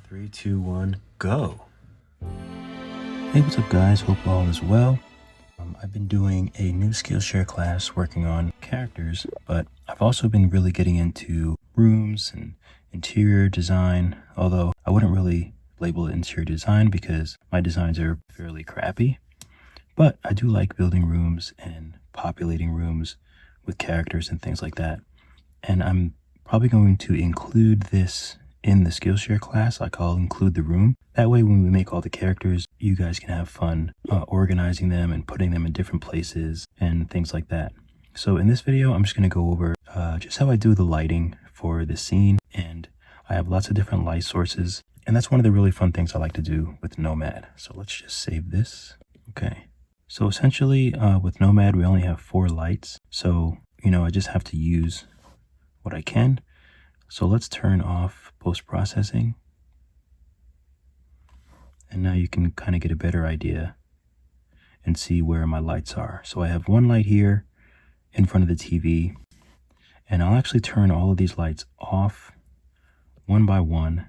3, 2, 1, go. Hey, what's up guys? Hope all is well. I've been doing a new Skillshare class working on characters, but I've also been really getting into rooms and interior design, although I wouldn't really label it interior design because my designs are fairly crappy. But I do like building rooms and populating rooms with characters and things like that. And I'm probably going to include this in the Skillshare class. Like, I'll include the room. That way, when we make all the characters, you guys can have fun organizing them and putting them in different places and things like that. So in this video, I'm just going to go over just how I do the lighting for this scene. And I have lots of different light sources. And that's one of the really fun things I like to do with Nomad. So let's just save this. Okay. So essentially, with Nomad, we only have 4 lights. So, I just have to use what I can. So let's turn off post-processing. And now you can kind of get a better idea and see where my lights are. So I have one light here in front of the TV, and I'll actually turn all of these lights off one by one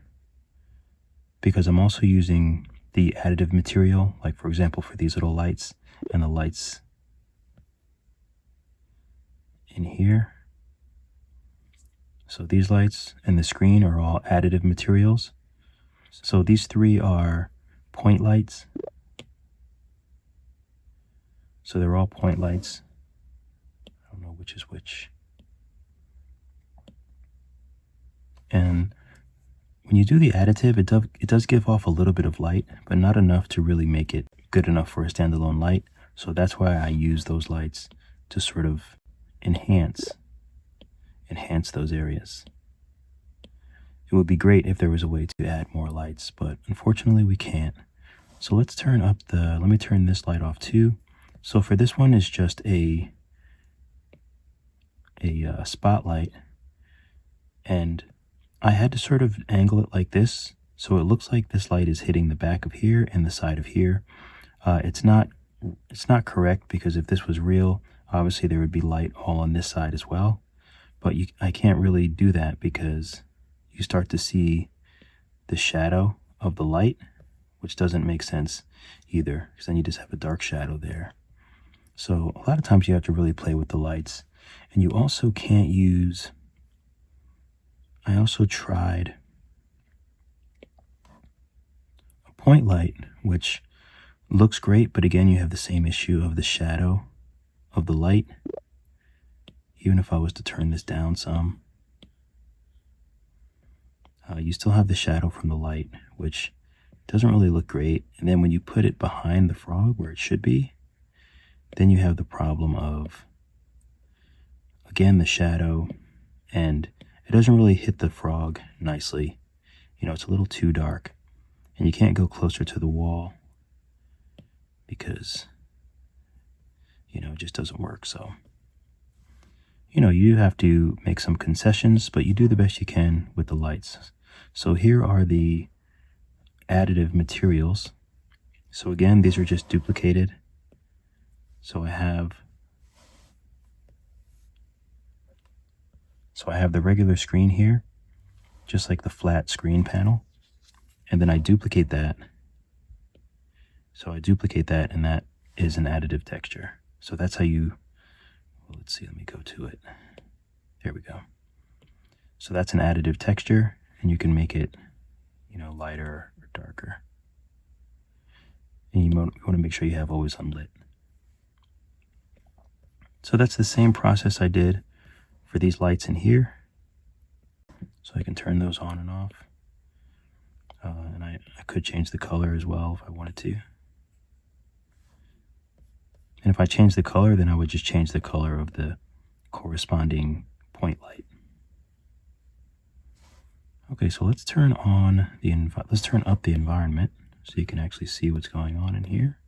because I'm also using the additive material, like for example, for these little lights and the lights in here. So these lights and the screen are all additive materials. So these 3 are point lights. So they're all point lights. I don't know which is which. And when you do the additive, it does give off a little bit of light, but not enough to really make it good enough for a standalone light. So that's why I use those lights to sort of enhance those areas. It would be great if there was a way to add more lights, but unfortunately we can't. So let's turn up let me turn this light off too. So for this one is just a spotlight, and I had to sort of angle it like this so it looks like this light is hitting the back of here and the side of here. It's not correct, because if this was real, obviously there would be light all on this side as well. But I can't really do that because you start to see the shadow of the light, which doesn't make sense either, because then you just have a dark shadow there. So a lot of times you have to really play with the lights. And you also can't use, I also tried a point light, which looks great, but again, you have the same issue of the shadow of the light. Even if I was to turn this down some, you still have the shadow from the light, which doesn't really look great. And then when you put it behind the frog where it should be, then you have the problem of, again, the shadow, and it doesn't really hit the frog nicely. It's a little too dark, and you can't go closer to the wall because, it just doesn't work. So, you have to make some concessions, but you do the best you can with the lights. So here are the additive materials. So again, these are just duplicated. So I have the regular screen here, just like the flat screen panel. And then I duplicate that. So I duplicate that, and that is an additive texture. So that's how you, let's see, let me go to it. There we go. So that's an additive texture, and you can make it, lighter or darker. And you want to make sure you have always unlit. So that's the same process I did for these lights in here. So I can turn those on and off. And I could change the color as well if I wanted to. And if I change the color, then I would just change the color of the corresponding point light. Okay, so let's turn up the environment so you can actually see what's going on in here.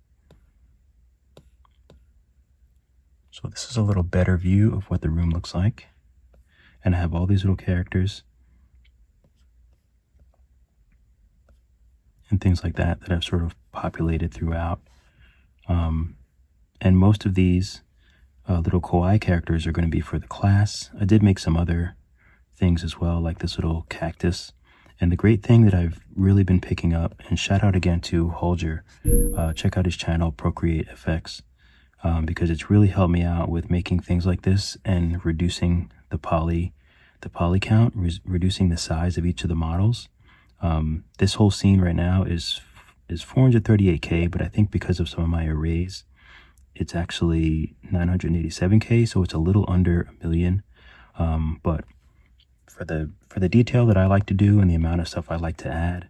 So this is a little better view of what the room looks like. And I have all these little characters and things like that I've sort of populated throughout. And most of these little Kawaii characters are going to be for the class. I did make some other things as well, like this little cactus, And the great thing that I've really been picking up, and shout out again to Holger, check out his channel, Procreate Effects, because it's really helped me out with making things like this and reducing the poly count, reducing the size of each of the models. This whole scene right now is 438K, but I think because of some of my arrays, it's actually 987K, so it's a little under a million. But for the detail that I like to do and the amount of stuff I like to add,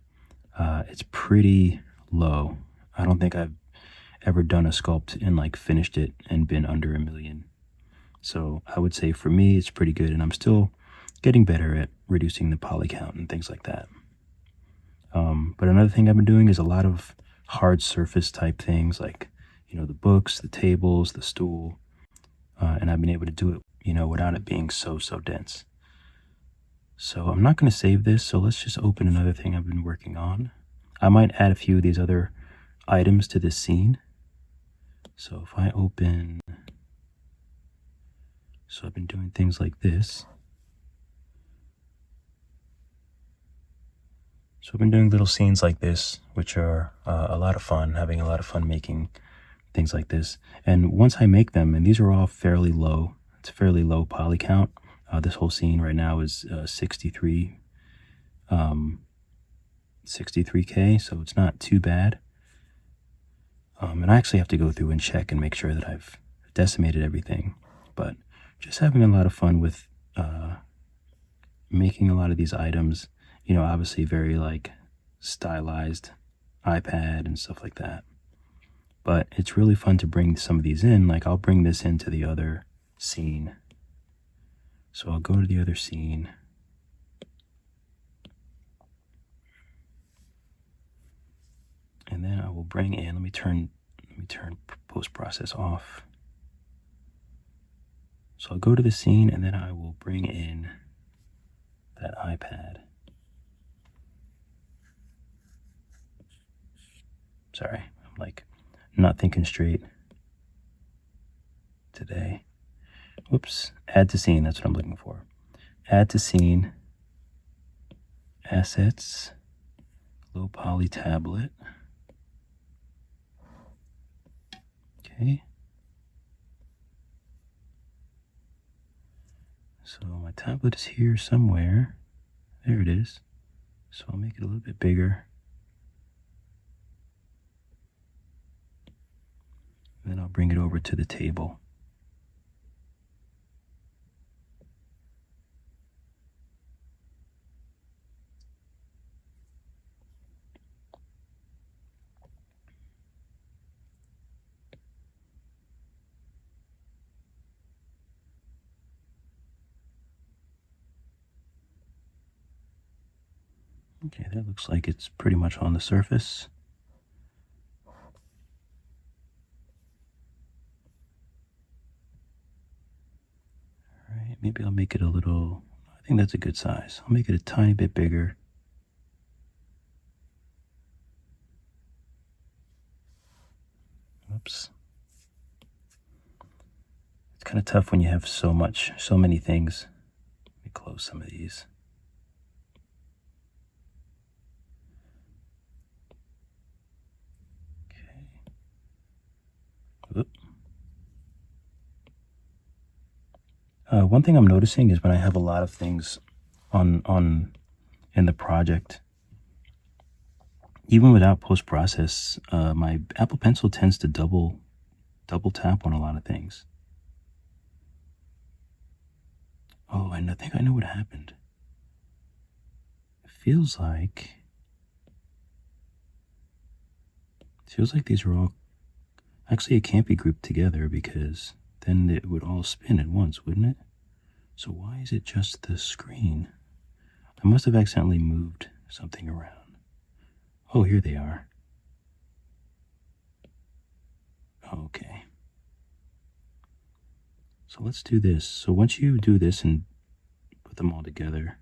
it's pretty low. I don't think I've ever done a sculpt and like finished it and been under a million. So I would say for me, it's pretty good, and I'm still getting better at reducing the poly count and things like that. But another thing I've been doing is a lot of hard surface type things, like, you know, the books, the tables, the stool, and I've been able to do it, you know, without it being so dense. So I'm not going to save this, so let's just open another thing I've been working on. I might add a few of these other items to this scene. So if I open, so I've been doing things like this. So I've been doing little scenes like this, which are a lot of fun, having a lot of fun making things like this. And once I make them, and these are all fairly low, it's a fairly low poly count. This whole scene right now is 63K, so it's not too bad. And I actually have to go through and check and make sure that I've decimated everything. But just having a lot of fun with making a lot of these items, you know, obviously very like stylized iPad and stuff like that. But it's really fun to bring some of these in. Like I'll bring this into the other scene. So I'll go to the other scene. And then I will bring in, let me turn post-process off. So I'll go to the scene and then I will bring in that iPad. Sorry, I'm like not thinking straight today. Whoops, add to scene, that's what I'm looking for. Add to scene, assets, low poly tablet. Okay. So my tablet is here somewhere. There it is. So I'll make it a little bit bigger. Then I'll bring it over to the table. Okay, that looks like it's pretty much on the surface. All right, maybe I'll make it a little, I think that's a good size. I'll make it a tiny bit bigger. Oops. It's kind of tough when you have so many things. Let me close some of these. One thing I'm noticing is when I have a lot of things in the project, even without post-process, my Apple Pencil tends to double tap on a lot of things. Oh, and I think I know what happened. It feels like these are all, actually it can't be grouped together because then it would all spin at once, wouldn't it? So why is it just the screen? I must have accidentally moved something around. Oh, here they are. Okay. So let's do this. So once you do this and put them all together,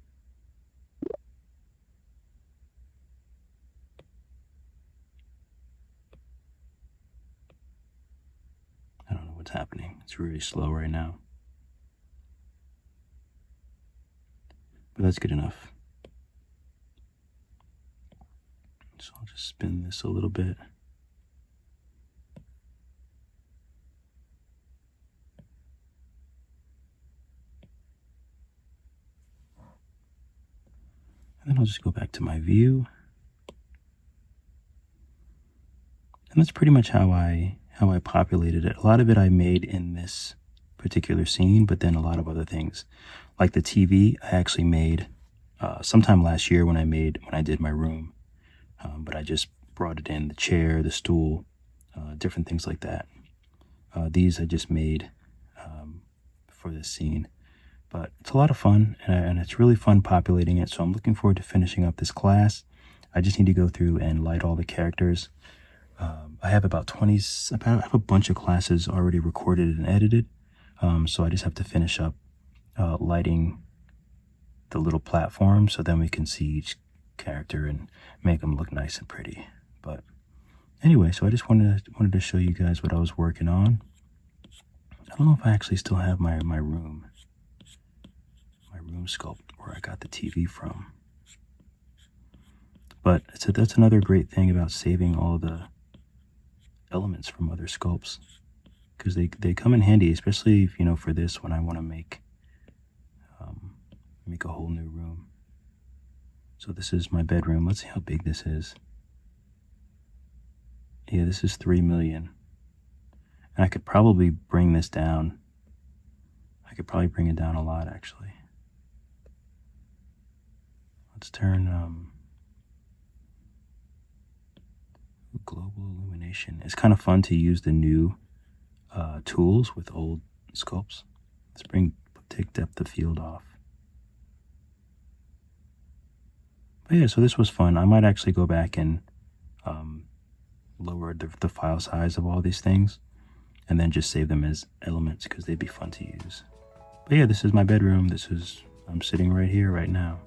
I don't know what's happening. It's really slow right now. But that's good enough. So I'll just spin this a little bit. And then I'll just go back to my view. And that's pretty much how I populated it. A lot of it I made in this particular scene, but then a lot of other things. Like the TV, I actually made sometime last year when I did my room. But I just brought it in, the chair, the stool, different things like that. These I just made for this scene. But it's a lot of fun, and it's really fun populating it. So I'm looking forward to finishing up this class. I just need to go through and light all the characters. I have about 20, I have a bunch of classes already recorded and edited. So I just have to finish up lighting the little platform so then we can see each character and make them look nice and pretty. But anyway, so I just wanted to show you guys what I was working on. I don't know if I actually still have my room sculpt where I got the TV from. But that's another great thing about saving all the elements from other sculpts, because they come in handy, especially if, for this, when I want to make a whole new room. So this is my bedroom. Let's see how big this is. Yeah, this is 3 million. And I could probably bring this down. I could probably bring it down a lot, actually. Let's turn global illumination. It's kind of fun to use the new tools with old sculpts. Let's take depth of field off. But yeah, so this was fun. I might actually go back and lower the file size of all these things and then just save them as elements because they'd be fun to use. But yeah, this is my bedroom. I'm sitting right here right now.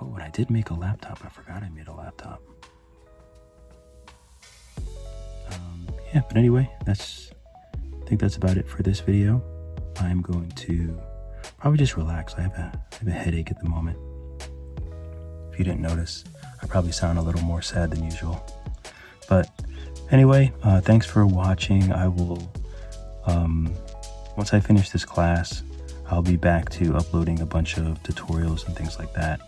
Oh, and I did make a laptop. I forgot I made a laptop. Yeah, but anyway, I think that's about it for this video. I'm going to probably just relax. I have a headache at the moment. If you didn't notice, I probably sound a little more sad than usual. But anyway, thanks for watching. I will, once I finish this class, I'll be back to uploading a bunch of tutorials and things like that.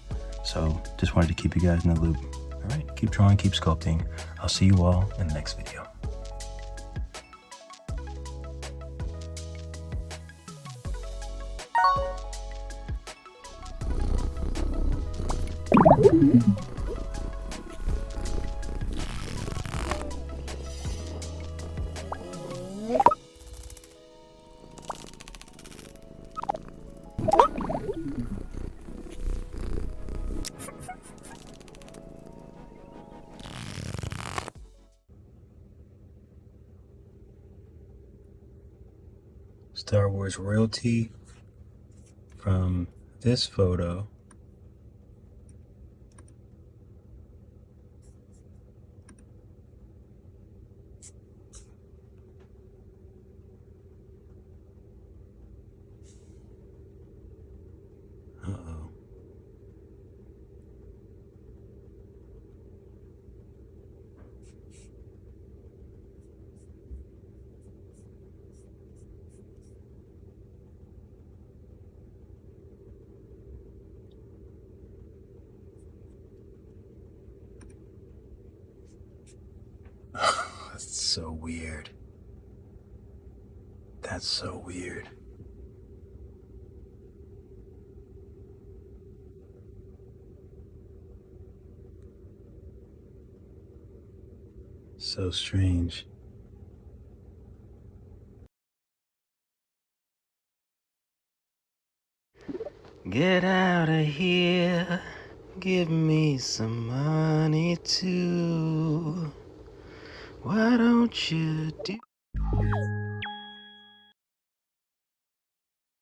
So just wanted to keep you guys in the loop. All right, keep drawing, keep sculpting. I'll see you all in the next video. Star Wars royalty from this photo. Uh-oh. That's so weird. That's so weird. So strange. Get out of here. Give me some money too. Why don't you do...